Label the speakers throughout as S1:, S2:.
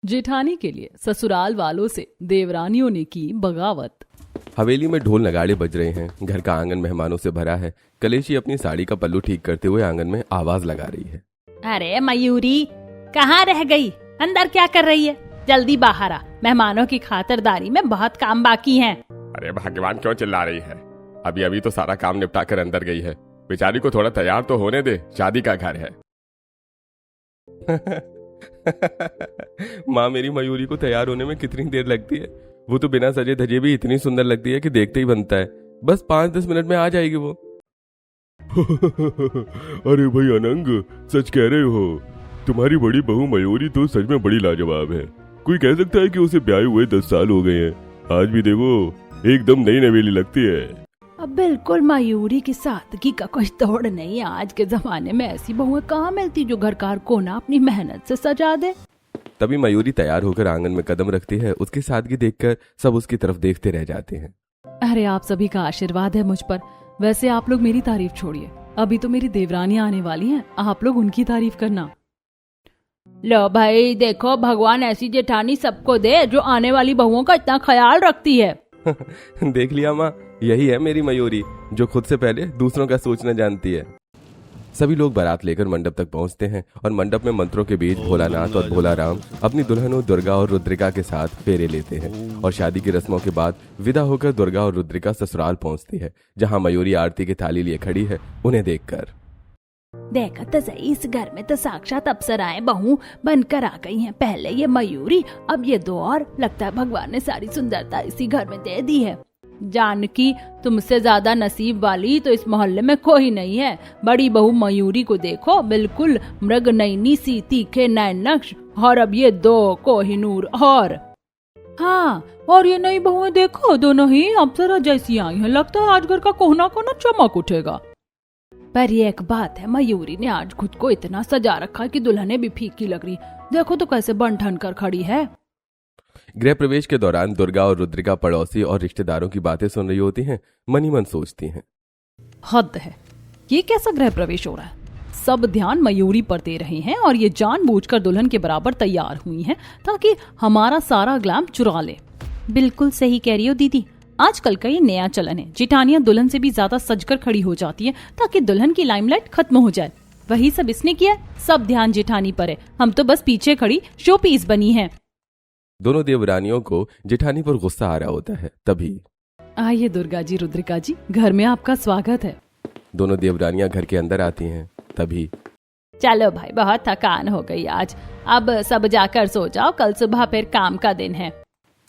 S1: जेठानी के लिए ससुराल वालों से देवरानियों ने की बगावत।
S2: हवेली में ढोल नगाड़े बज रहे हैं। घर का आंगन मेहमानों से भरा है। कलेशी अपनी साड़ी का पल्लू ठीक करते हुए आंगन में आवाज लगा रही है।
S3: अरे मयूरी, कहाँ रह गई? अंदर क्या कर रही है? जल्दी बाहर आ, मेहमानों की खातिरदारी में बहुत काम बाकी है।
S4: अरे भगवान, क्यों चिल्ला रही है? अभी अभी तो सारा काम निपटा कर अंदर गई है। बेचारी को थोड़ा तैयार तो होने दे, शादी का घर है।
S2: माँ, मेरी मयूरी को तैयार होने में कितनी देर लगती है? वो तो बिना सजे धजे भी इतनी सुंदर लगती है कि देखते ही बनता है। बस 5-10 मिनट में आ जाएगी वो।
S5: अरे भाई अनंग, सच कह रहे हो? तुम्हारी बड़ी बहू मयूरी तो सच में बड़ी लाजवाब है। कोई कह सकता है कि उसे ब्याह हुए 10 साल हो गए हैं। आज भी देखो, एकदम नई नवेली लगती है।
S3: अब बिल्कुल मयूरी की सादगी का कुछ तोड़ नहीं। आज के जमाने में ऐसी बहुएं कहाँ मिलती जो घर का कोना अपनी मेहनत से सजा दे।
S2: तभी मयूरी तैयार होकर आंगन में कदम रखती है। उसकी सादगी देखकर सब उसकी तरफ देखते रह जाते हैं।
S1: अरे आप सभी का आशीर्वाद है मुझ पर। वैसे आप लोग मेरी तारीफ छोड़िए, अभी तो मेरी देवरानियां आने वाली हैं, आप लोग उनकी तारीफ करना।
S3: लो भाई देखो, भगवान ऐसी जेठानी सबको दे जो आने वाली बहुओं का इतना ख्याल रखती है।
S2: देख लिया माँ, यही है मेरी मयूरी, जो खुद से पहले दूसरों का सोचना जानती है। सभी लोग बारात लेकर मंडप तक पहुंचते हैं और मंडप में मंत्रों के बीच भोलानाथ और भोला राम अपनी दुल्हनों दुर्गा और रुद्रिका के साथ फेरे लेते हैं। और शादी की रस्मों के बाद विदा होकर दुर्गा और रुद्रिका ससुराल पहुंचती है, जहां मयूरी आरती की थाली लिए खड़ी है। उन्हें देखकर
S3: देखा तो सही, इस घर में तो साक्षात अप्सराएं बहू बनकर आ गई हैं। पहले ये मयूरी, अब ये दो और। लगता है भगवान ने सारी सुंदरता इसी घर में दे दी है। जानकी, तुमसे ज्यादा नसीब वाली तो इस मोहल्ले में कोई नहीं है। बड़ी बहू मयूरी को देखो, बिल्कुल मृग नयनी सी, तीखे नैन नक्श। और अब ये दो कोहिनूर और।
S1: हाँ, और ये नई बहुएं देखो, दोनों ही अप्सरा जैसी आई हैं। लगता है आज घर का कोना कोना चमक उठेगा।
S3: पर ये एक बात है, मयूरी ने आज खुद को इतना सजा रखा कि दुल्हने भी फीकी लग रही। देखो तो कैसे बन ठन कर खड़ी है।
S2: गृह प्रवेश के दौरान दुर्गा और रुद्रिका पड़ोसी और रिश्तेदारों की बातें सुन रही होती हैं। मनी मन सोचती हैं,
S1: हद है, ये कैसा गृह प्रवेश हो रहा है? सब ध्यान मयूरी पर दे रहे हैं और ये जानबूझकर दुल्हन के बराबर तैयार हुई हैं ताकि हमारा सारा ग्लैम चुरा ले।
S3: बिल्कुल सही कह रही हो दीदी, आजकल का ये नया चलन है। जेठानियां दुल्हन से भी ज्यादा सजकर खड़ी हो जाती हैं ताकि दुल्हन की लाइमलाइट खत्म हो जाए। वही सब इसने किया, सब ध्यान जेठानी पर है। हम तो बस पीछे खड़ी शो पीस बनी है।
S2: दोनों देवरानियों को जेठानी पर गुस्सा आ रहा होता है। तभी
S1: आइए दुर्गा जी, रुद्रिका जी, घर में आपका स्वागत है।
S2: दोनों देवरानियां घर के अंदर आती हैं। तभी
S3: चलो भाई, बहुत थकान हो गई आज, अब सब जाकर सो जाओ, कल सुबह फिर काम का दिन है।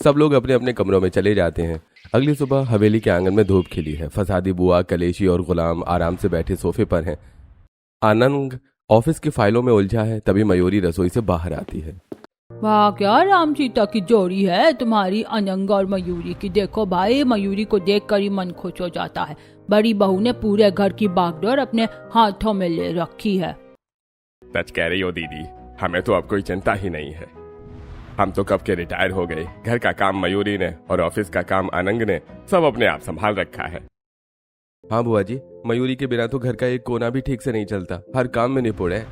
S2: सब लोग अपने अपने कमरों में चले जाते हैं। अगली सुबह हवेली के आंगन में धूप खिली है। फसादी बुआ, कलेशी और गुलाम आराम से बैठे सोफे पर हैं। आनंद ऑफिस की फाइलों में उलझा है। तभी मयूरी रसोई से बाहर आती है।
S3: वाह, क्या राम सीता की जोड़ी है तुम्हारी, अनंग और मयूरी की। देखो भाई, मयूरी को देखकर ही मन खुश हो जाता है। बड़ी बहू ने पूरे घर की बागडोर अपने हाथों में ले रखी है।
S4: सच कह रही हो दीदी, हमें तो अब कोई चिंता ही नहीं है। हम तो कब के रिटायर हो गए। घर का काम मयूरी ने और ऑफिस का काम अनंग ने सब अपने आप संभाल रखा है।
S2: हाँ बुआ जी, मयूरी के बिना तो घर का एक कोना भी ठीक से नहीं चलता। हर काम में निपुण है।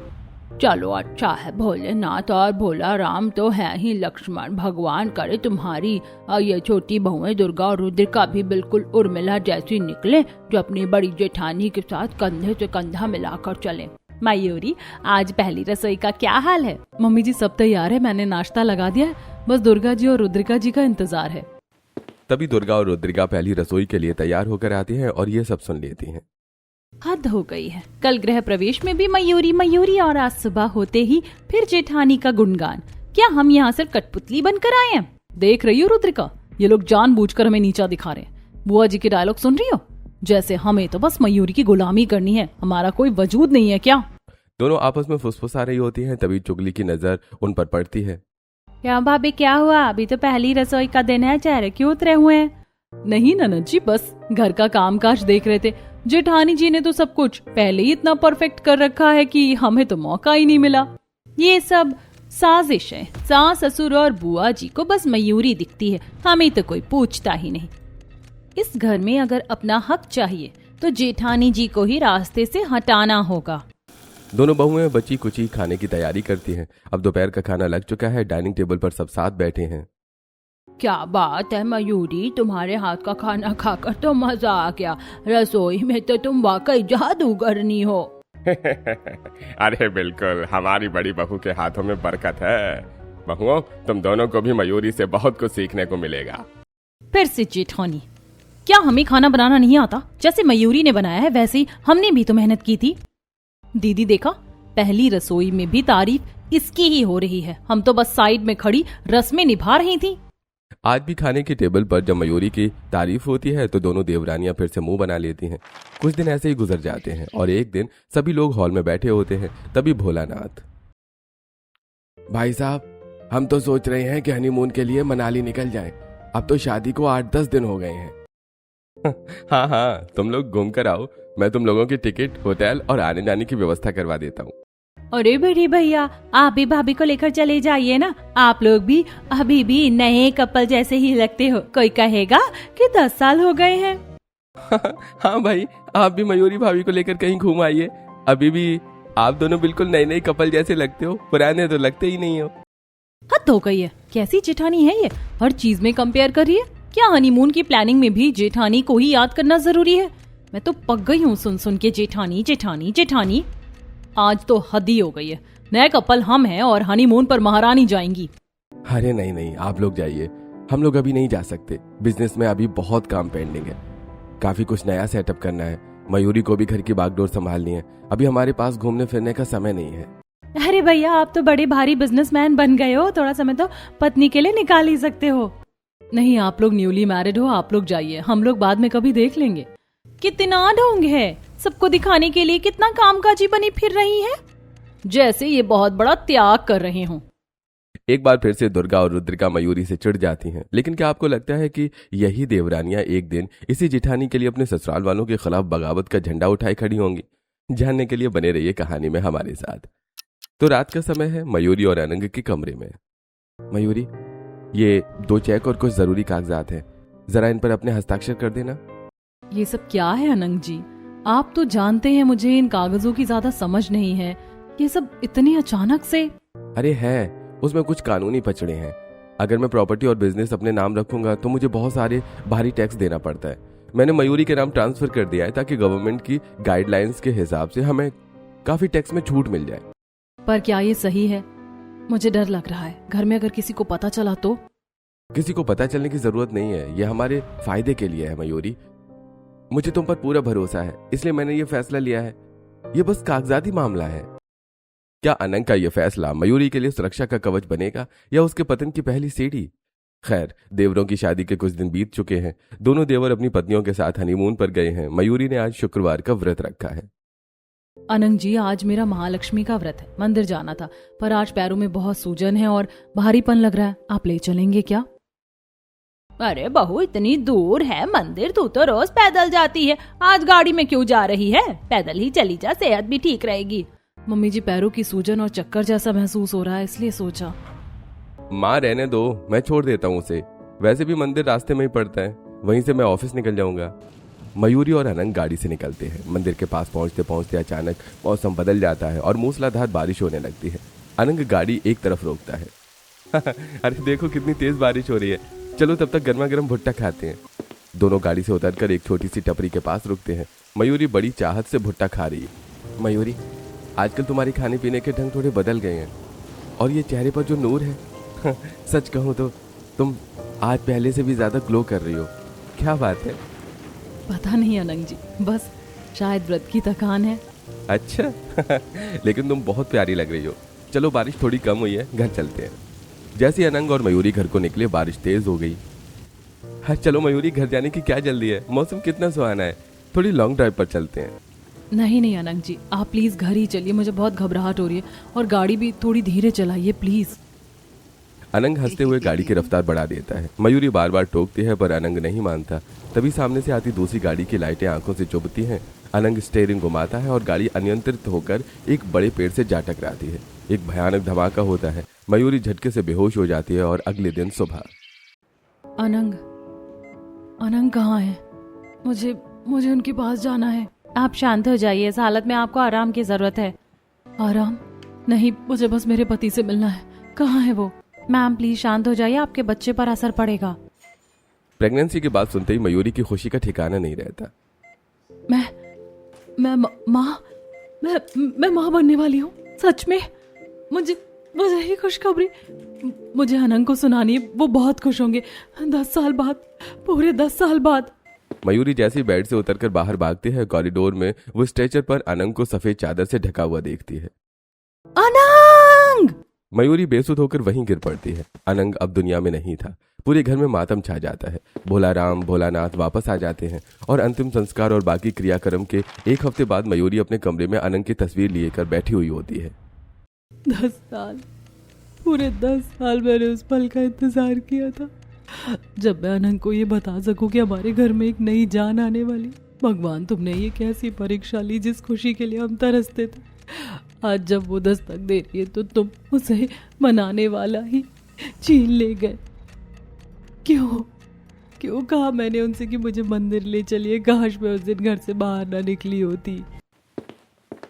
S3: चलो अच्छा है, भोलेनाथ और भोला राम तो है ही लक्ष्मण। भगवान करे तुम्हारी ये छोटी बहुएं दुर्गा और रुद्रिका भी बिल्कुल उर्मिला जैसी निकले, जो अपनी बड़ी जेठानी के साथ कंधे से कंधा मिलाकर चले।
S1: मयूरी, आज पहली रसोई का क्या हाल है? मम्मी जी सब तैयार है, मैंने नाश्ता लगा दिया है, बस दुर्गा जी और रुद्रिका जी का इंतजार है।
S2: तभी दुर्गा और रुद्रिका पहली रसोई के लिए तैयार होकर आती हैं और ये सब सुन लेती हैं।
S1: हद हो गई है, कल गृह प्रवेश में भी मयूरी मयूरी और आज सुबह होते ही फिर जेठानी का गुणगान। क्या हम यहाँ सिर्फ कठपुतली बनकर आए हैं? देख रही हो रुद्रिका, ये लोग जानबूझकर हमें नीचा दिखा रहे हैं। बुआ जी के डायलॉग सुन रही हो? जैसे हमें तो बस मयूरी की गुलामी करनी है, हमारा कोई वजूद नहीं है क्या?
S2: दोनों आपस में फुसफुसा रही होती हैं। तभी चुगली की नजर उन पर पड़ती है।
S3: क्या भाभी, क्या हुआ? अभी तो पहली रसोई का दिन है, चेहरे क्यों उतरे हुए हैं?
S1: नहीं ननद जी, बस घर का कामकाज देख रहे थे। जेठानी जी ने तो सब कुछ पहले ही इतना परफेक्ट कर रखा है कि हमें तो मौका ही नहीं मिला।
S3: ये सब साजिश है। सास, ससुर और बुआ जी को बस मयूरी दिखती है, हमें तो कोई पूछता ही नहीं।
S1: इस घर में अगर अपना हक चाहिए तो जेठानी जी को ही रास्ते से हटाना होगा।
S2: दोनों बहुएं बची कुची खाने की तैयारी करती हैं। अब दोपहर का खाना लग चुका है, डाइनिंग टेबल पर सब साथ बैठे हैं।
S3: क्या बात है मयूरी, तुम्हारे हाथ का खाना खाकर तो मजा आ गया। रसोई में तो तुम वाकई जादूगरनी हो।
S4: अरे बिल्कुल, हमारी बड़ी बहू के हाथों में बरकत है। बहुओं, तुम दोनों को भी मयूरी से बहुत कुछ सीखने को मिलेगा।
S1: फिर से जेठानी, क्या हमें खाना बनाना नहीं आता? जैसे मयूरी ने बनाया है वैसे ही हमने भी तो मेहनत की थी। दीदी देखा, पहली रसोई में भी तारीफ इसकी ही हो रही है, हम तो बस साइड में खड़ी रस्में निभा रही थी।
S2: आज भी खाने की टेबल पर जब मयूरी की तारीफ होती है तो दोनों देवरानियां फिर से मुंह बना लेती हैं। कुछ दिन ऐसे ही गुजर जाते हैं और एक दिन सभी लोग हॉल में बैठे होते हैं। तभी भोलानाथ, भाई साहब, हम तो सोच रहे हैं कि हनीमून के लिए मनाली निकल जाएं। अब तो शादी को 8-10 दिन हो गए हैं। हाँ हाँ, तुम लोग घूम कर आओ, मैं तुम लोगों की टिकट, होटल और आने जाने की व्यवस्था करवा देता हूँ।
S3: अरे बड़े भैया, आप भी भाभी को लेकर चले जाइए ना। आप लोग भी अभी भी नए कपल जैसे ही लगते हो। कोई कहेगा कि 10 साल हो गए हैं।
S2: हाँ भाई, आप भी मयूरी भाभी को लेकर कहीं घूम आइए। अभी भी आप दोनों बिल्कुल नए नए कपल जैसे लगते हो, पुराने तो लगते ही नहीं हो।
S1: हद हो गई है, कैसी जेठानी है ये, हर चीज में कंपेयर कर रही है। क्या हनीमून की प्लानिंग में भी जेठानी को ही याद करना जरूरी है? मैं तो पक गई हूँ सुन सुन के जेठानी जेठानी जेठानी। आज तो हद ही हो गई है, नए कपल हम हैं और हनीमून पर महारानी जाएंगी।
S2: अरे नहीं नहीं, आप लोग जाइए, हम लोग अभी नहीं जा सकते। बिजनेस में अभी बहुत काम पेंडिंग है, काफी कुछ नया सेटअप करना है। मयूरी को भी घर की बागडोर संभालनी है। अभी हमारे पास घूमने फिरने का समय नहीं है।
S1: अरे भैया, आप तो बड़े भारी बिजनेसमैन बन गए हो, थोड़ा समय तो पत्नी के लिए निकाल ही सकते हो। नहीं, आप लोग न्यूली मैरिड हो, आप लोग जाइए, हम लोग बाद में कभी देख लेंगे। कितना ढोंग है, सबको दिखाने के लिए कितना कामकाजी बनी फिर रही है, जैसे ये बहुत बड़ा त्याग कर रहे हों।
S2: एक बार फिर से दुर्गा और रुद्रिका मयूरी से चिढ़ जाती हैं। लेकिन क्या आपको लगता है कि यही देवरानियां एक दिन इसी जिठानी के लिए अपने ससुराल वालों के खिलाफ बगावत का झंडा उठाए खड़ी होंगी? जानने के लिए बने रहिए कहानी में हमारे साथ। तो रात का समय है, मयूरी और अनंग के कमरे में। मयूरी, ये 2 चेक और कुछ जरूरी कागजात हैं, जरा इन पर अपने हस्ताक्षर कर देना।
S1: ये सब क्या है अनंग जी? आप तो जानते हैं मुझे इन कागजों की ज्यादा समझ नहीं है, ये सब इतनी अचानक से।
S2: अरे है, उसमें कुछ कानूनी पचड़े हैं। अगर मैं प्रॉपर्टी और बिजनेस अपने नाम रखूंगा तो मुझे बहुत सारे भारी टैक्स देना पड़ता है। मैंने मयूरी के नाम ट्रांसफर कर दिया है ताकि गवर्नमेंट की गाइडलाइंस के हिसाब से हमें काफी टैक्स में छूट मिल जाए।
S1: पर क्या ये सही है? मुझे डर लग रहा है, घर में अगर किसी को पता चला तो।
S2: किसी को पता चलने की जरूरत नहीं है, ये हमारे फायदे के लिए है मयूरी। मुझे तुम पर पूरा भरोसा है, इसलिए मैंने ये फैसला लिया है। ये बस कागजाती मामला है। क्या अनंग का ये फैसला मयूरी के लिए सुरक्षा का कवच बनेगा या उसके पतन की पहली सीढ़ी? खैर, देवरों की शादी के कुछ दिन बीत चुके हैं। दोनों देवर अपनी पत्नियों के साथ हनीमून पर गए हैं। मयूरी ने आज शुक्रवार का व्रत रखा है।
S1: अनंग जी, आज मेरा महालक्ष्मी का व्रत है, मंदिर जाना था, पर आज पैरों में बहुत सूजन है और भारीपन लग रहा है, आप ले चलेंगे क्या?
S3: अरे बहू, इतनी दूर है मंदिर, तू तो रोज पैदल जाती है, आज गाड़ी में क्यों जा रही है? पैदल ही चली जा, सेहत भी ठीक रहेगी।
S1: मम्मी जी, पैरों की सूजन और चक्कर जैसा महसूस हो रहा है, इसलिए सोचा।
S2: माँ रहने दो, मैं छोड़ देता हूँ उसे। वैसे भी मंदिर रास्ते में ही पड़ता है, वहीं से मैं ऑफिस निकल जाऊंगा। मयूरी और अनंग गाड़ी से निकलते हैं। मंदिर के पास पहुंचते पहुंचते अचानक मौसम बदल जाता है और मूसलाधार बारिश होने लगती है। अनंग गाड़ी एक तरफ रोकता है। अरे देखो कितनी तेज बारिश हो रही है, चलो तब तक गर्मा गर्म भुट्टा खाते हैं। दोनों गाड़ी से उतरकर एक छोटी सी टपरी के पास रुकते हैं। मयूरी बड़ी चाहत से भुट्टा खा रही है। मयूरी, आजकल तुम्हारे खाने पीने के ढंग थोड़े बदल गए हैं और ये चेहरे पर जो नूर है सच कहूँ तो तुम आज पहले से भी ज्यादा ग्लो कर रही हो। क्या बात है?
S1: पता नहीं अनंग जी, बस शायद व्रत की थकान है।
S2: अच्छा लेकिन तुम बहुत प्यारी लग रही हो। चलो बारिश थोड़ी कम हुई है, घर चलते हैं। जैसे अनंग और मयूरी घर को निकले, बारिश तेज हो गई। हाँ चलो मयूरी, घर जाने की क्या जल्दी है, मौसम कितना सुहाना है, थोड़ी लॉन्ग ड्राइव पर चलते हैं।
S1: नहीं नहीं अनंग जी, आप प्लीज घर ही चलिए, मुझे बहुत घबराहट हो रही है और गाड़ी भी थोड़ी धीरे चलाइए प्लीज।
S2: अनंग हंसते हुए गाड़ी की रफ्तार बढ़ा देता है। मयूरी बार बार टोकती है पर अनंग नहीं मानता। तभी सामने से आती दूसरी गाड़ी की लाइटें आंखों से चुभती हैं। अनंग स्टीयरिंग घुमाता है और गाड़ी अनियंत्रित होकर एक बड़े पेड़ से जा टकराती है। एक भयानक धमाका होता है। मयूरी झटके से बेहोश हो जाती है और अगले दिन सुबह।
S1: अनंग, अनंग कहाँ है? मुझे उनके पास जाना है।
S3: आप शांत हो जाइए, इस हालत में आपको आराम की जरूरत है।
S1: आराम नहीं, मुझे बस मेरे पति से मिलना है। कहाँ है वो? मैम प्लीज शांत हो जाइए, आपके बच्चे पर असर पड़ेगा।
S2: प्रेगनेंसी की बात सुनते ही मयूरी की खुशी का ठिकाना नहीं रहता।
S1: मैं माँ बनने वाली हूँ, सच में। मुझे ही खुशखबरी मुझे अनंग को सुनानी है, वो बहुत खुश होंगे। 10 साल बाद, पूरे 10 साल बाद।
S2: मयूरी जैसे बेड से उतरकर बाहर भागती है, कॉरिडोर में वो स्ट्रेचर पर अनंग को सफेद चादर से ढका हुआ देखती है।
S1: अनंग!
S2: मयूरी बेसुध होकर वहीं गिर पड़ती है। अनंग अब दुनिया में नहीं था। पूरे घर में मातम छा जाता है। भोलाराम भोलानाथ वापस आ जाते हैं और अंतिम संस्कार और बाकी क्रियाक्रम के 1 हफ्ते बाद मयूरी अपने कमरे में अनंग की तस्वीर लेकर बैठी हुई होती है।
S1: 10 साल, पूरे 10 साल मैंने उस पल का इंतजार किया था, जब मैं अनंग को ये बता सकूं कि हमारे घर में एक नई जान आने वाली। भगवान, तुमने ये कैसी परीक्षा ली जिस खुशी के लिए हम तरसते थे। आज जब वो दस्तक दे रही है तो तुम उसे मनाने वाला ही छीन ले गए। क्यों कहा मैंने उनसे कि मुझे मंदिर ले चलिए? काश मैं उस दिन घर से बाहर ना निकली होती।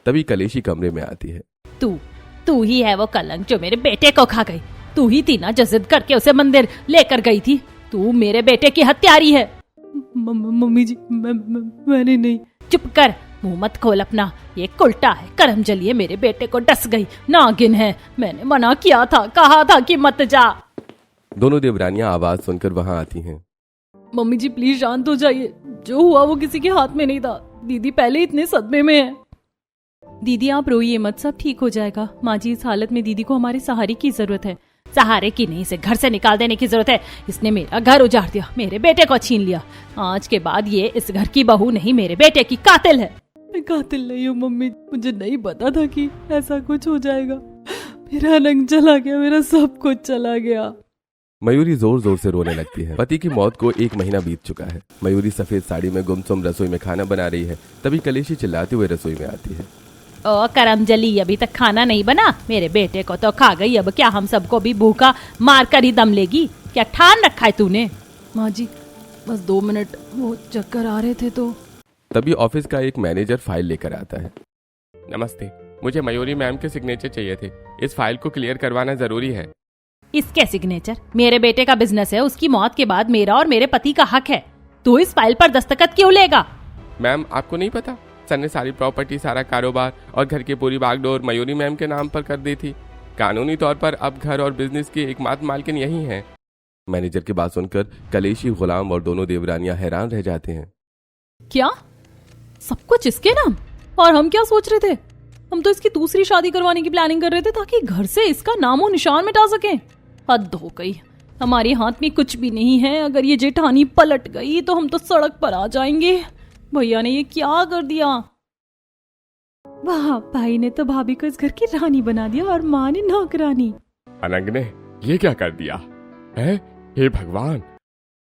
S2: तभी कलेशी कमरे में आती है।
S3: तू ही है वो कलंक जो मेरे बेटे को खा गई। तू ही थी ना जो जिद करके उसे मंदिर लेकर गई थी। तू मेरे बेटे की हत्यारी है।
S1: मम्मी जी, मैंने नहीं।
S3: चुप कर, मुंह मत खोल अपना। ये उल्टा है, करम जलिए मेरे बेटे को डस गई, नागिन है। मैंने मना किया था, कहा था कि मत जा।
S2: दोनों देवरानियां आवाज सुनकर वहां आती हैं।
S1: मम्मी जी प्लीज शांत हो जाइए। जो हुआ वो किसी के हाथ में नहीं था। दीदी पहले इतने सदमे में है। दीदी आप रोइए मत, सब ठीक हो जाएगा। माँ जी, इस हालत में दीदी को हमारे सहारे की जरूरत है।
S3: सहारे की नहीं, इसे घर से निकाल देने की जरूरत है। इसने मेरा घर उजाड़ दिया, मेरे बेटे को छीन लिया। आज के बाद ये इस घर की बहू नहीं, मेरे बेटे की कातिल है।
S1: मैं कातिल नहीं हूँ मम्मी, मुझे नहीं पता था कि ऐसा कुछ हो जाएगा। मेरा अनंग चला गया, मेरा सब कुछ चला गया।
S2: मयूरी जोर जोर से रोने लगती है। पति की मौत को 1 महीना बीत चुका है। मयूरी सफेद साड़ी में गुमसुम रसोई में खाना बना रही है। तभी कलेशी चिल्लाते हुए रसोई में आती है।
S3: ओ करमजली, अभी तक खाना नहीं बना? मेरे बेटे को तो खा गई, अब क्या हम सबको भी भूखा मार कर ही दम लेगी? क्या ठान रखा है तूने?
S1: माँ जी बस 2 मिनट, वो चक्कर आ रहे थे तो।
S2: तभी ऑफिस का एक मैनेजर फाइल लेकर आता है।
S4: नमस्ते, मुझे मयूरी मैम के सिग्नेचर चाहिए थे। इस फाइल को क्लियर करवाना जरूरी है।
S3: इसके सिग्नेचर? मेरे बेटे का बिजनेस है, उसकी मौत के बाद मेरा और मेरे पति का हक है। तू इस फाइल पर दस्तखत क्यों लेगा?
S4: मैम आपको नहीं पता, सर ने सारी प्रॉपर्टी, सारा कारोबार और घर की पूरी बागडोर मयूरी मैम के नाम पर कर दी थी। कानूनी तौर पर अब घर और बिजनेस की एकमात्र मालकिन यही है।
S2: मैनेजर की बात सुनकर कलेशी, गुलाम और दोनों देवरानियां हैरान रह जाते हैं।
S1: क्या सब कुछ इसके नाम? और हम क्या सोच रहे थे? हम तो इसकी दूसरी शादी करवाने की प्लानिंग कर रहे थे ताकि घर से इसका नामो निशान मिटा सकें। हद हो गई, हमारे हाथ में कुछ भी नहीं है। अगर ये जेठानी पलट गई तो हम तो सड़क पर आ जाएंगे। भैया ने ये क्या कर दिया? वाह, भाई ने तो भाभी को इस घर की रानी बना दिया और माँ ने नौकरानी।
S4: अनंग ने ये क्या कर दिया है? हे भगवान!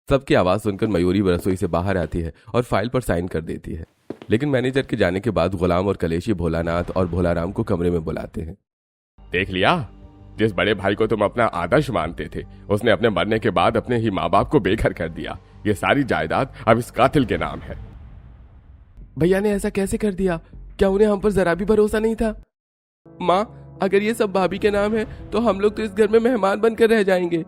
S2: सबकी आवाज सुनकर मयूरी रसोई से बाहर आती है और फाइल पर साइन कर देती है। लेकिन मैनेजर के जाने के बाद गुलाम और कलेशी भोलानाथ और भोलाराम को कमरे में बुलाते हैं।
S4: देख लिया, जिस बड़े भाई को तुम अपना आदर्श मानते थे, उसने अपने मरने के बाद अपने ही माँ बाप को बेघर कर दिया। ये सारी जायदाद अब इस कातिल के नाम है।
S2: भैया ने ऐसा कैसे कर दिया? क्या उन्हें हम पर जरा भी भरोसा नहीं था? माँ, अगर ये सब भाभी के नाम है तो हम लोग तो इस घर में मेहमान बनकर रह जाएंगे।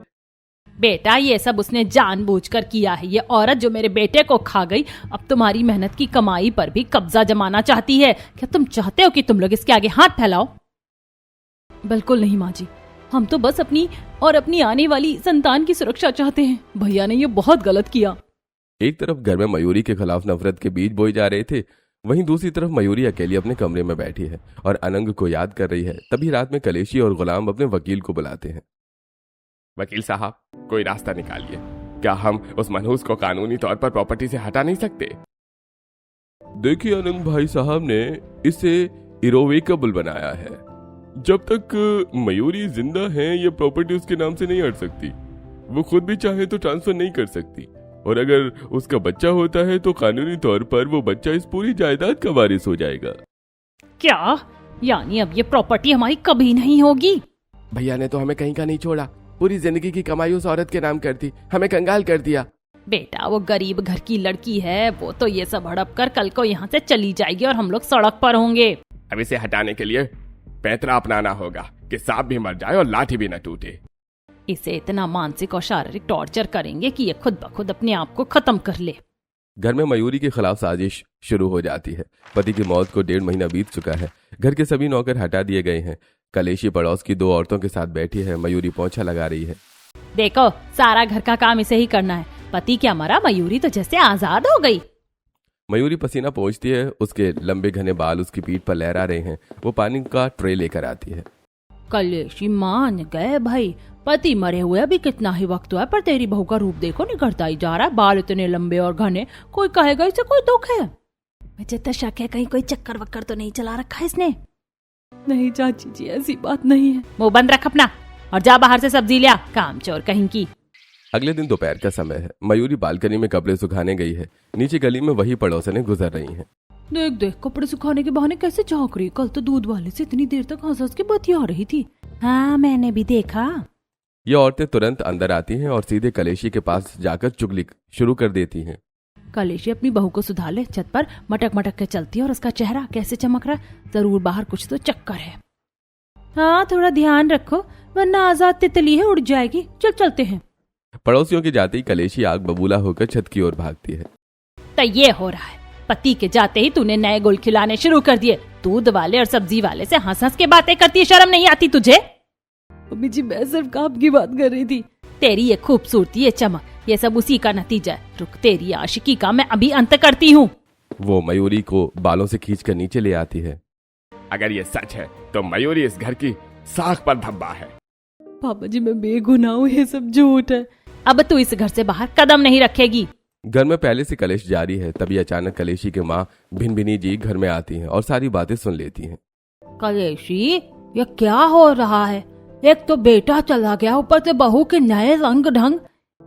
S3: बेटा, ये सब उसने जानबूझकर किया है। ये औरत जो मेरे बेटे को खा गई, अब तुम्हारी मेहनत की कमाई पर भी कब्जा जमाना चाहती है। क्या तुम चाहते हो कि तुम लोग इसके आगे हाथ फैलाओ?
S1: बिल्कुल नहीं माँ जी, हम तो बस अपनी और अपनी आने वाली संतान की सुरक्षा चाहते हैं। भैया ने ये बहुत गलत किया।
S2: एक तरफ घर में मयूरी के खिलाफ नफरत के बीज बोए जा रहे थे, वहीं दूसरी तरफ मयूरी अकेली अपने कमरे में बैठी है और अनंग को याद कर रही है। तभी रात में कलेशी और गुलाम अपने वकील को बुलाते हैं।
S4: वकील साहब, कोई रास्ता निकालिए। क्या हम उस मनहूस को कानूनी तौर पर प्रॉपर्टी से हटा नहीं सकते?
S5: देखिए अनंग भाई साहब ने इसे इरोवेकेबल बनाया है। जब तक मयूरी जिंदा है ये प्रॉपर्टी उसके नाम से नहीं हट सकती। वो खुद भी चाहे तो ट्रांसफर नहीं कर सकती, और अगर उसका बच्चा होता है तो कानूनी तौर पर वो बच्चा इस पूरी जायदाद का वारिस हो जाएगा।
S3: क्या? यानी अब ये प्रॉपर्टी हमारी कभी नहीं होगी?
S2: भैया ने तो हमें कहीं का नहीं छोड़ा। पूरी जिंदगी की कमाई उस औरत के नाम कर दी, हमें कंगाल कर दिया।
S3: बेटा, वो गरीब घर की लड़की है, वो तो ये सब हड़प कर कल को यहाँ से चली जाएगी और हम लोग सड़क पर होंगे।
S4: अब इसे हटाने के लिए पैतरा अपनाना होगा कि सांप भी मर जाए और लाठी भी न टूटे।
S1: इसे इतना मानसिक और शारीरिक टॉर्चर करेंगे कि ये खुद ब खुद अपने आप को खत्म कर ले।
S2: घर में मयूरी के खिलाफ साजिश शुरू हो जाती है। पति की मौत को 1.5 महीना बीत चुका है। घर के सभी नौकर हटा दिए गए हैं। कलेशी पड़ोस की 2 औरतों के साथ बैठी है। मयूरी पोंछा लगा रही है।
S1: देखो, सारा घर का काम इसे ही करना है। पति क्या मरा, मयूरी तो जैसे आजाद हो गई।
S2: मयूरी पसीना पोंछती है। उसके लंबे घने बाल उसकी पीठ पर लहरा रहे हैं। वो पानी का ट्रे लेकर आती है।
S3: कलेशी मान गए भाई, पति मरे हुए अभी कितना ही वक्त हुआ है, पर तेरी बहू का रूप देखो निखरता ही जा रहा है। बाल इतने लंबे और घने, कोई कहेगा इसे कोई दुख है। मुझे तो शक है कहीं कोई चक्कर वक्कर तो नहीं चला रखा है इसने।
S1: नहीं चाची जी, ऐसी बात नहीं है। मुंह बंद रख अपना और जा बाहर से सब्जी लिया, कामचोर कहीं की।
S2: अगले दिन दोपहर का समय है। मयूरी बालकनी में कपड़े सुखाने गई है। नीचे गली में वही पड़ोसने गुजर रही हैं।
S1: देख देख, कपड़े सुखाने के बहाने कैसे झांक रही। कल तो दूध वाले से इतनी देर तक हंस के बतिया रही थी।
S3: हाँ मैंने भी देखा।
S2: ये औरतें तुरंत अंदर आती हैं और सीधे कलेशी के पास जाकर चुगली शुरू कर देती हैं।
S1: कलेशी अपनी बहू को सुधा ले, छत पर मटक मटक के चलती है और उसका चेहरा कैसे चमक रहा है। जरूर बाहर कुछ तो चक्कर है। हाँ, थोड़ा ध्यान रखो वरना आजाद तितली है, उड़ जाएगी। चल चलते हैं।
S2: पड़ोसियों के जाते ही कलेशी आग बबूला होकर छत की ओर भागती है।
S1: तो ये हो रहा है, पति के जाते ही तूने नए गुल खिलाने शुरू कर दिए। दूध वाले और सब्जी वाले से हंस हंस के बातें करती है, शर्म नहीं आती तुझे?
S3: अम्मी जी, मैं सिर्फ काम की बात कर रही थी।
S1: तेरी ये खूबसूरती, ये चमक, ये सब उसी का नतीजा है। रुक, तेरी आशिकी का मैं अभी अंत करती हूँ।
S2: वो मयूरी को बालों से खींचकर नीचे ले आती है।
S4: अगर ये सच है तो मयूरी इस घर की साख पर धब्बा है।
S3: पापा जी, मैं बेगुनाह हूँ, ये सब झूठ है।
S1: अब तू इस घर से बाहर कदम नहीं रखेगी।
S2: घर में पहले से कलेश जारी है। तभी अचानक कलेशी की माँ भिनभिनी जी घर में आती हैं और सारी बातें सुन लेती हैं।
S3: कलेशी, ये क्या हो रहा है? एक तो बेटा चला गया, ऊपर से बहू के नए रंग ढंग।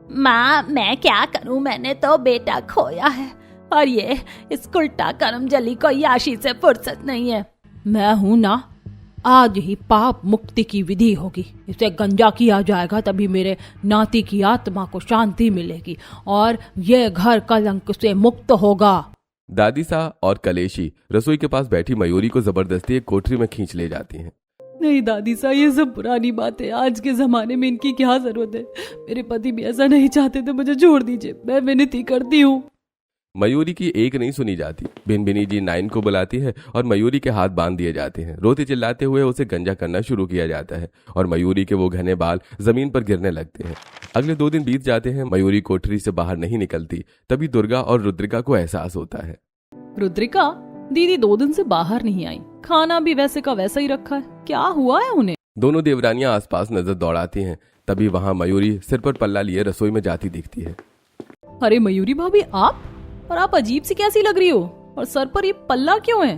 S1: माँ, मैं क्या करूँ, मैंने तो बेटा खोया है और ये इस उल्टा करम जली को याशी से फुर्सत नहीं है।
S3: मैं हूं ना, आज ही पाप मुक्ति की विधि होगी। इसे गंजा किया जाएगा, तभी मेरे नाती की आत्मा को शांति मिलेगी और ये घर कलंक से मुक्त होगा।
S2: दादी सा और कलेशी रसोई के पास बैठी मयूरी को जबरदस्ती एक कोठरी में खींच ले जाती हैं।
S3: नहीं दादी सा, ये सब पुरानी बात है। आज के जमाने में इनकी क्या जरूरत है? मेरे पति भी ऐसा नहीं चाहते तो मुझे छोड़ दीजिए, मैं विनती करती हूँ।
S2: मयूरी की एक नहीं सुनी जाती। भिनभिनी जी नाइन को बुलाती है और मयूरी के हाथ बांध दिए जाते हैं। रोते चिल्लाते हुए उसे गंजा करना शुरू किया जाता है और मयूरी के वो घने बाल जमीन पर गिरने लगते हैं। अगले 2 दिन बीत जाते हैं। मयूरी कोठरी से बाहर नहीं निकलती। तभी दुर्गा और रुद्रिका को एहसास होता है।
S1: रुद्रिका, दीदी 2 दिन से बाहर नहीं आई, खाना भी वैसे का वैसा ही रखा है, क्या हुआ है उन्हें?
S2: दोनों देवरानियां आसपास नजर दौड़ाती हैं। तभी वहां मयूरी सिर पर पल्ला लिए रसोई में जाती दिखती है।
S1: अरे मयूरी भाभी, आप? और आप अजीब सी कैसी लग रही हो, और सर पर ये पल्ला क्यों है?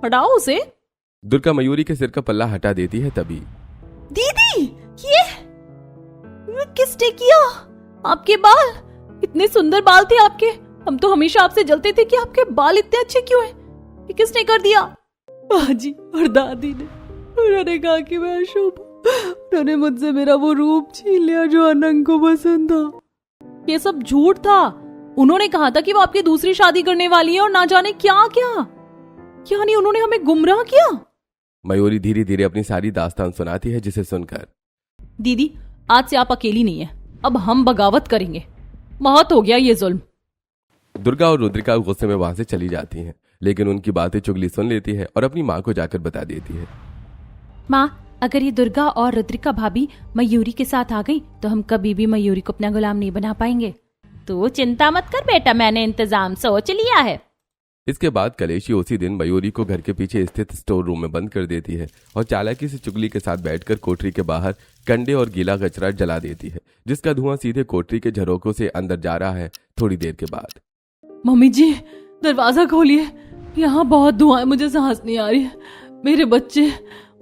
S1: हटाओ उसे।
S2: दुर्गा मयूरी के सिर का पल्ला हटा देती है। तभी
S1: दीदी, ये किसने किया? आपके बाल, इतने सुंदर बाल थे आपके। हम तो हमेशा आपसे जलते थे कि आपके बाल इतने अच्छे क्यों हैं। ये किसने कर दिया?
S3: बाजी और दादी ने। उन्होंने कहा कि मैं अशुभ। उन्होंने मुझसे मेरा वो रूप छीन लिया जो अनंग को पसंद था।
S1: ये सब झूठ था। उन्होंने कहा था कि वो आपकी दूसरी शादी करने वाली है और ना जाने क्या क्या। यानी उन्होंने हमें गुमराह किया।
S2: मयूरी धीरे धीरे अपनी सारी दास्तान सुनाती है, जिसे सुनकर
S1: दीदी, आज से आप अकेली नहीं है, अब हम बगावत करेंगे। बहुत हो गया ये जुल्म।
S2: दुर्गा और रुद्रिका गुस्से में वहां से चली जाती हैं, लेकिन उनकी बातें चुगली सुन लेती है और अपनी माँ को जाकर बता देती है।
S1: माँ, अगर ये दुर्गा और रुद्रिका भाभी मयूरी के साथ आ गई तो हम कभी भी मयूरी को अपना गुलाम नहीं बना पाएंगे। तू चिंता मत कर बेटा, मैंने इंतजाम सोच लिया है।
S2: इसके बाद कलेशी उसी दिन मयूरी को घर के पीछे स्थित स्टोर रूम में बंद कर देती है और चालाकी से चुगली के साथ बैठकर कोठरी के बाहर कंडे और गीला कचरा जला देती है, जिसका धुआं सीधे कोठरी के झरोकों से अंदर जा रहा है। थोड़ी देर के बाद,
S3: मम्मी जी दरवाजा खोलिए, यहाँ बहुत धुआं है, मुझे सांस नहीं आ रही है। मेरे बच्चे,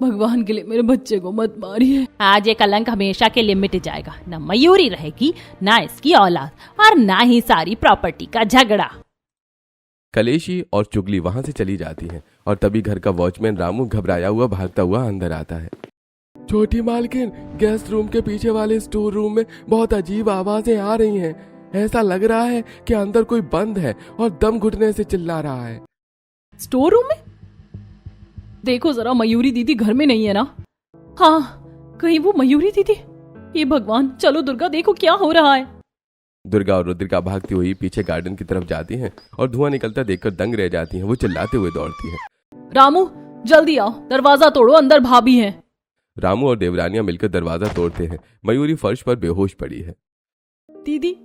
S3: भगवान के लिए मेरे बच्चे को मत मारिए।
S1: आज ये कलंक हमेशा के लिए मिट जाएगा। न मयूरी रहेगी, ना इसकी औलाद, और ना ही सारी प्रॉपर्टी का झगड़ा।
S2: कलेशी और चुगली वहां से चली जाती हैं और तभी घर का वॉचमैन रामू घबराया हुआ भागता हुआ अंदर आता है। छोटी मालकिन, गेस्ट रूम के पीछे वाले स्टोर रूम में बहुत अजीब आवाजें आ रही हैं। ऐसा लग रहा है कि अंदर कोई बंद है और दम घुटने से चिल्ला रहा है।
S1: स्टोर रूम में? देखो जरा, मयूरी दीदी घर में नहीं है ना? हाँ, कहीं वो मयूरी दीदी? ये भगवान, चलो दुर्गा देखो क्या हो रहा है।
S2: दुर्गा और रुद्रिका भागती हुई पीछे गार्डन की तरफ जाती हैं और धुआं निकलता देखकर दंग रह जाती हैं। वो चिल्लाते हुए दौड़ती हैं।
S1: रामू जल्दी आओ, दरवाजा तोड़ो, अंदर भाभी है।
S2: रामू और देवरानियां मिलकर दरवाजा तोड़ते हैं। मयूरी फर्श पर बेहोश पड़ी है।
S1: दीदी,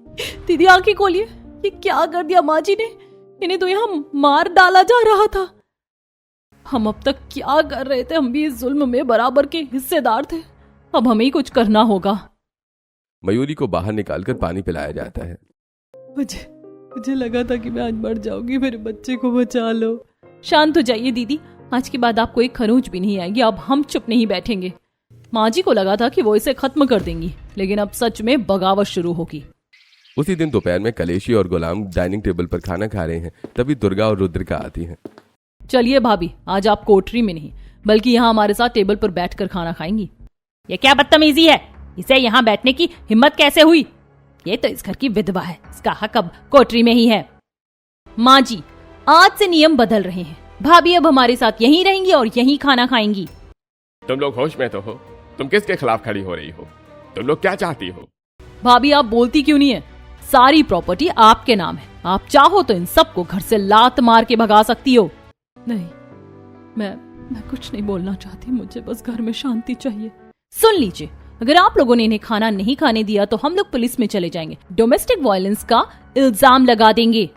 S1: दीदी आंखें खोलिए, ये क्या कर दिया माँ जी ने? इन्हें तो यहाँ मार डाला जा रहा था। हम अब तक क्या कर रहे थे? हम भी इस जुल्म में बराबर के हिस्सेदार थे। अब हमें ही कुछ करना होगा।
S2: मयूरी को बाहर निकालकर पानी पिलाया जाता है।
S1: मुझे लगा था कि मैं आज मर जाऊंगी, मेरे बच्चे को बचा लो। शांत हो जाइए दीदी, आज के बाद आपको एक खरोंच भी नहीं आएगी। अब हम चुप नहीं बैठेंगे। माँ जी को लगा था कि वो इसे खत्म कर देंगी, लेकिन अब सच में बगावत शुरू होगी।
S2: उसी दिन दोपहर में कलेशी और गुलाम डाइनिंग टेबल पर खाना खा रहे हैं। तभी दुर्गा और रुद्रिका आती हैं।
S1: चलिए भाभी, आज आप कोठरी में नहीं बल्कि यहाँ हमारे साथ टेबल पर बैठकर खाना खाएंगी।
S3: ये क्या बदतमीजी है? इसे यहाँ बैठने की हिम्मत कैसे हुई? ये तो इस घर की विधवा है, इसका हक अब कोठरी में ही है।
S1: माँ जी, आज से नियम बदल रहे हैं। भाभी अब हमारे साथ यहीं रहेंगी और यहीं खाना खाएंगी।
S4: तुम लोग होश में तो हो? तुम किसके खिलाफ खड़ी हो रही हो? तुम लोग क्या चाहती हो?
S1: भाभी आप बोलती क्यों नहीं है? सारी प्रॉपर्टी आपके नाम है। आप चाहो तो इन सबको घर से लात मार के भगा सकती हो। नहीं, मैं कुछ नहीं बोलना चाहती। मुझे बस घर में शांति चाहिए। सुन लीजिए, अगर आप लोगों ने इन्हें खाना नहीं खाने दिया तो हम लोग पुलिस में चले जाएंगे, डोमेस्टिक वायलेंस का इल्जाम लगा देंगे।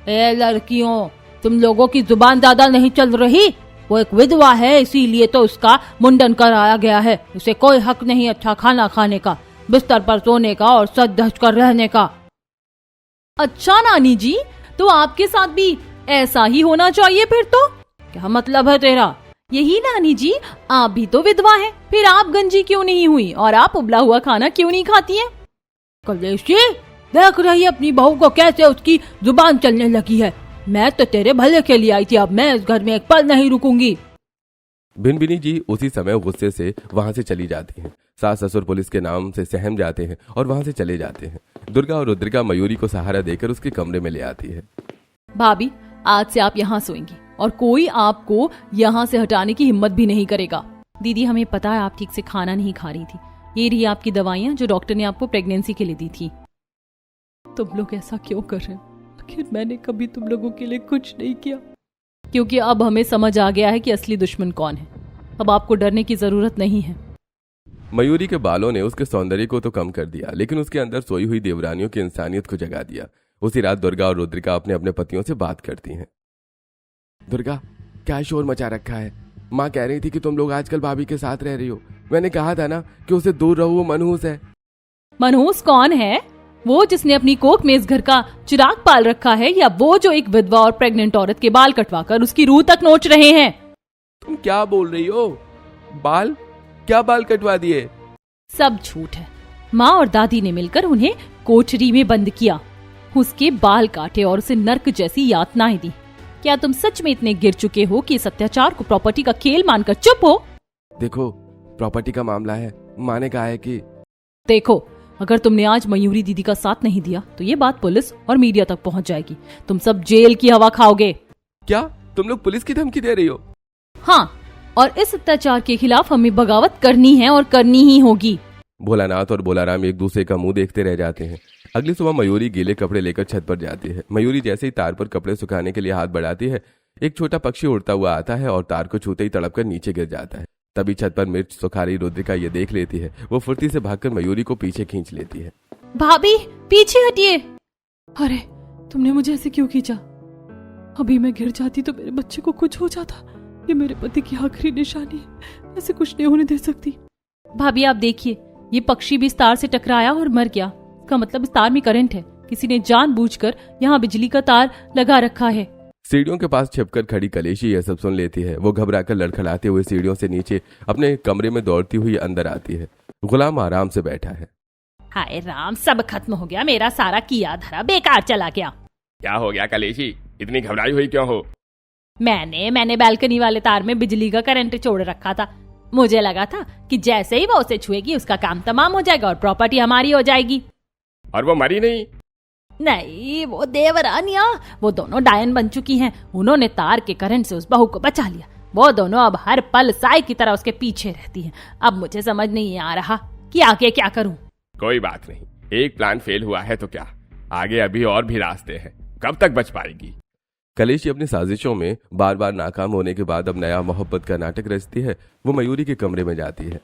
S3: ए लड़कियों, तुम लोगों की जुबान ज्यादा नहीं चल रही? वो एक विधवा है, इसीलिए तो उसका मुंडन कराया गया है। उसे कोई हक नहीं अच्छा खाना खाने का, बिस्तर पर सोने का और सज धज कर रहने का।
S1: अच्छा नानी जी, तो आपके साथ भी ऐसा ही होना चाहिए फिर तो।
S3: क्या मतलब है तेरा?
S1: यही नानी जी, आप भी तो विधवा हैं, फिर आप गंजी क्यों नहीं हुई और आप उबला हुआ खाना क्यों नहीं खाती हैं?
S3: कलेशी, देख रही अपनी बहू को कैसे उसकी जुबान चलने लगी है। मैं तो तेरे भले के लिए आई थी, अब मैं इस घर में एक पल नहीं रुकूंगी।
S2: भिनभिनी जी उसी समय गुस्से से वहां से चली जाती हैं। सास ससुर पुलिस के नाम से सहम जाते हैं और वहां से चले जाते हैं। दुर्गा और रुद्रिका मयूरी को सहारा देकर उसके कमरे में ले आती है।
S1: भाभी, आज से आप यहाँ सोएंगी और कोई आपको यहाँ से हटाने की हिम्मत भी नहीं करेगा। दीदी, हमें पता है आप ठीक से खाना नहीं खा रही थी। ये रही आपकी दवाइयाँ जो डॉक्टर ने आपको प्रेगनेंसी के लिए दी थी। तुम लोग ऐसा क्यों कर रहे हो? आखिर मैंने कभी तुम लोगों के लिए कुछ नहीं किया। क्योंकि अब हमें समझ आ गया है कि असली दुश्मन कौन है। अब आपको डरने की जरूरत नहीं है।
S2: मयूरी के बालों ने उसके सौंदर्य को तो कम कर दिया, लेकिन उसके अंदर सोई हुई देवरानियों की इंसानियत को जगा दिया। उसी रात दुर्गा और रुद्रिका अपने अपने पतियों से बात करती हैं। दुर्गा, क्या शोर मचा रखा है? माँ कह रही थी कि तुम लोग आजकल भाभी के साथ रह रही हो। मैंने कहा था ना कि उसे दूर रहो, वो मनहूस है।
S1: मनहूस कौन है? वो जिसने अपनी कोख में इस घर का चिराग पाल रखा है, या वो जो एक विधवा और प्रेग्नेंट औरत के बाल कटवाकर उसकी रूह तक नोच रहे हैं?
S2: तुम क्या बोल रही हो? बाल? क्या बाल कटवा दिए?
S1: सब झूठ है। माँ और दादी ने मिलकर उन्हें कोठरी में बंद किया, उसके बाल काटे और उसे नर्क जैसी यातनाएं दी। क्या तुम सच में इतने गिर चुके हो कि इस अत्याचार को प्रॉपर्टी का खेल मानकर चुप हो?
S2: देखो, प्रॉपर्टी का मामला है। माँ ने कहा है कि
S1: देखो, अगर तुमने आज मयूरी दीदी का साथ नहीं दिया तो ये बात पुलिस और मीडिया तक पहुंच जाएगी। तुम सब जेल की हवा खाओगे।
S2: क्या तुम लोग पुलिस की धमकी दे रही हो?
S1: हाँ, और इस अत्याचार के खिलाफ हमें बगावत करनी है और करनी ही होगी।
S2: भोलानाथ और भोलाराम एक दूसरे का मुंह देखते रह जाते हैं। अगली सुबह मयूरी गीले कपड़े लेकर छत पर जाती है। मयूरी जैसे ही तार पर कपड़े सुखाने के लिए हाथ बढ़ाती है, एक छोटा पक्षी उड़ता हुआ आता है और तार को छूते ही तड़प कर नीचे गिर जाता है। तभी छत पर मिर्च सुखा रही रुद्रिका ये देख लेती है। वो फुर्ती से भागकर मयूरी को पीछे खींच लेती है।
S1: भाभी, पीछे हटिए। अरे, तुमने मुझे ऐसे क्यों खींचा? अभी मैं गिर जाती तो मेरे बच्चे को कुछ हो जाता। ये मेरे पति की आखिरी निशानी है, ऐसे कुछ नहीं होने दे सकती। भाभी आप देखिए, ये पक्षी भी इस तार से टकराया और मर गया। इसका मतलब इस तार में करंट है। किसी ने जानबूझकर यहाँ बिजली का तार लगा रखा है।
S2: सीढ़ियों के पास छिपकर खड़ी कलेशी यह सब सुन लेती है। वो घबराकर लड़खड़ाते हुए सीढ़ियों से नीचे अपने कमरे में दौड़ती हुई अंदर आती है। गुलाम आराम से बैठा है।
S3: हाय राम, सब खत्म हो गया। मेरा सारा किया धरा बेकार चला गया।
S4: क्या हो गया कलेशी? इतनी घबराई हुई क्यों हो?
S3: मैंने बालकनी वाले तार में बिजली का करंट छोड़ रखा था। मुझे लगा था कि जैसे ही वो उसे छुएगी उसका काम तमाम हो जाएगा और प्रॉपर्टी हमारी हो जाएगी।
S4: और वो मरी नहीं?
S3: नहीं, वो देवरानियां, वो दोनों डायन बन चुकी हैं। उन्होंने तार के करंट से उस बहू को बचा लिया। वो दोनों अब हर पल साई की तरह उसके पीछे रहती हैं। अब मुझे समझ नहीं आ रहा कि आगे क्या करूं।
S4: कोई बात नहीं, एक प्लान फेल हुआ है तो क्या, आगे अभी और भी रास्ते हैं, कब तक बच पाएगी।
S2: कलेशी अपनी साजिशों में बार बार नाकाम होने के बाद अब नया मोहब्बत का नाटक रचती है। वो मयूरी के कमरे में जाती है।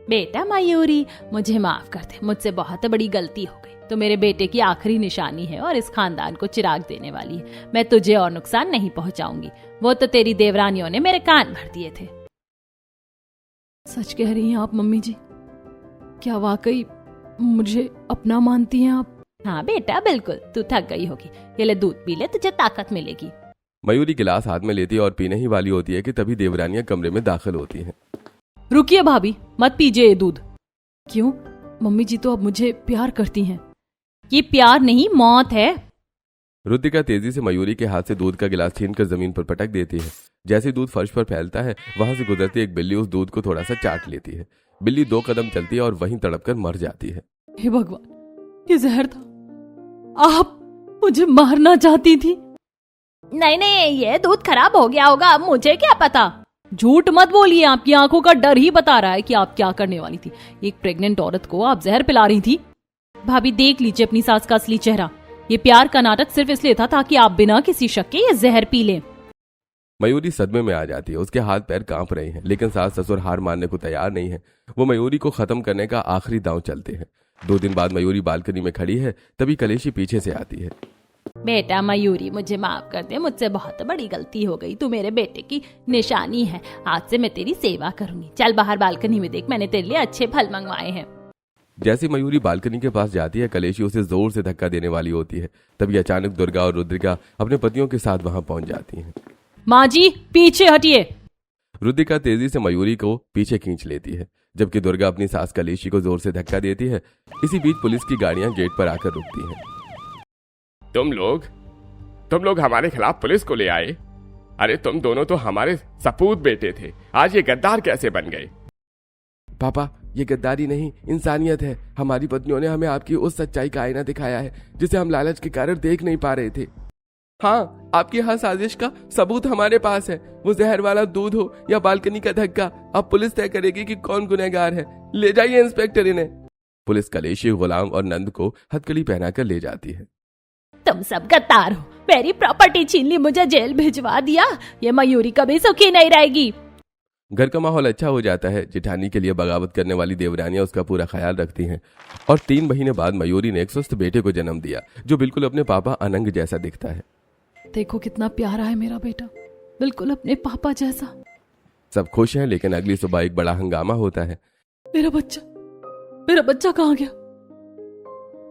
S3: बेटा मयूरी, मुझे माफ कर दे, मुझसे बहुत बड़ी गलती हो गई। तो मेरे बेटे की आखिरी निशानी है और इस खानदान को चिराग देने वाली है। मैं तुझे और नुकसान नहीं पहुंचाऊंगी। वो तो तेरी देवरानियों ने मेरे कान भर दिए थे।
S1: सच कह रही हैं आप मम्मी जी? क्या वाकई मुझे अपना मानती हैं आप?
S3: हाँ बेटा बिल्कुल, तू थक गई होगी, ये ले दूध पी ले, तुझे ताकत मिलेगी।
S2: मयूरी गिलास हाथ में लेती है और पीने ही वाली होती है कि तभी देवरानियां कमरे में दाखिल होती हैं।
S1: रुकिए भाभी, मत पीजिए ये दूध। क्यों? मम्मी जी तो अब मुझे प्यार करती हैं।
S3: ये प्यार नहीं, मौत है।
S2: रुद्रिका तेजी से मयूरी के हाथ से दूध का गिलास छीनकर जमीन पर पटक देती है। जैसे दूध फर्श पर फैलता है, वहां से गुजरती एक बिल्ली उस दूध को थोड़ा सा चाट लेती है। बिल्ली 2 कदम चलती है और वहीं तड़पकर मर जाती है।
S1: हे भगवान, ये जहर था। आप मुझे मारना चाहती थी।
S3: नहीं नहीं, ये दूध खराब हो गया होगा, मुझे क्या पता।
S1: झूठ मत बोलिए, आपकी आंखों का डर ही बता रहा है कि आप क्या करने वाली थी। एक प्रेग्नेंट औरत को आप जहर पिला रही थी।
S3: भाभी देख लीजिए अपनी सास का असली चेहरा। ये प्यार का नाटक सिर्फ इसलिए था ताकि आप बिना किसी शक के ये जहर पी लें।
S2: मयूरी सदमे में आ जाती है। उसके हाथ पैर कांप रहे हैं, लेकिन सास ससुर हार मानने को तैयार नहीं है। वो मयूरी को खत्म करने का आखिरी दांव चलते हैं। 2 दिन बाद मयूरी बालकनी में खड़ी है, तभी कलेशी पीछे से आती है।
S3: बेटा मयूरी, मुझे माफ कर दे, मुझसे बहुत बड़ी गलती हो गई। तू मेरे बेटे की निशानी है, आज से मैं तेरी सेवा करूंगी। चल बाहर बालकनी में देख, मैंने तेरे लिए अच्छे फल मंगवाए हैं।
S2: जैसे मयूरी बालकनी के पास जाती है, कलेशी उसे जोर से धक्का देने वाली होती है। तभी अचानक दुर्गा और रुद्रिका अपने पतियों के साथ वहां पहुंच जाती हैं।
S1: माँ जी पीछे हटिए।
S2: रुद्रिका तेजी से मयूरी को पीछे खींच लेती है, जबकि दुर्गा अपनी सास कलेशी को जोर से धक्का देती है। इसी बीच पुलिस की गाड़ियां गेट पर आकर रुकती हैं।
S4: तुम लोग हमारे खिलाफ पुलिस को ले आए? अरे तुम दोनों तो हमारे सपूत बेटे थे, आज ये गद्दार कैसे बन गए?
S2: पापा, ये गद्दारी नहीं, इंसानियत है। हमारी पत्नियों ने हमें आपकी उस सच्चाई का आईना दिखाया है जिसे हम लालच के कारण देख नहीं पा रहे थे। हाँ, आपकी हर साजिश का सबूत हमारे पास है। वो जहर वाला दूध हो या बालकनी का धक्का, अब पुलिस तय करेगी कि कौन गुनहगार है। ले जाइए इंस्पेक्टर इन्हें। पुलिस कलेशी, गुलाम और नंद को हथकड़ी पहनाकर ले जाती है।
S3: तुम सब गद्दार हो, मेरी प्रॉपर्टी छीन ली, मुझे जेल भिजवा दिया। ये मयूरी कभी सुखी नहीं रहेगी।
S2: घर का माहौल अच्छा हो जाता है। जेठानी के लिए बगावत करने वाली देवरानियां उसका पूरा ख्याल रखती हैं और 3 महीने बाद मयूरी ने एक स्वस्थ बेटे को जन्म दिया, जो बिल्कुल अपने पापा अनंग जैसा दिखता है।
S1: देखो कितना प्यारा है मेरा बेटा, बिल्कुल अपने पापा जैसा।
S2: सब खुश हैं, लेकिन अगली सुबह एक बड़ा हंगामा होता है।
S1: मेरा बच्चा कहाँ गया?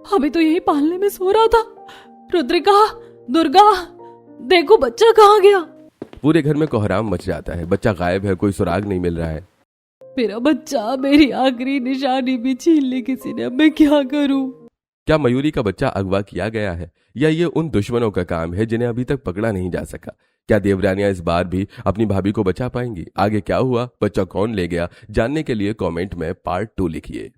S1: अभी तो यही पालने में सो रहा था। रुद्रिका, दुर्गा, देखो बच्चा कहाँ गया?
S2: पूरे घर में कोहराम मच जाता है। बच्चा गायब है, कोई सुराग नहीं मिल रहा है।
S1: मेरा बच्चा, मेरी आखिरी निशानी भी छीन ली किसी ने, अब मैं क्या करूं?
S2: क्या मयूरी का बच्चा अगवा किया गया है या ये उन दुश्मनों का काम है जिन्हें अभी तक पकड़ा नहीं जा सका? क्या देवरानियां इस बार भी अपनी भाभी को बचा पाएंगी? आगे क्या हुआ, बच्चा कौन ले गया, जानने के लिए कमेंट में पार्ट 2 लिखिए।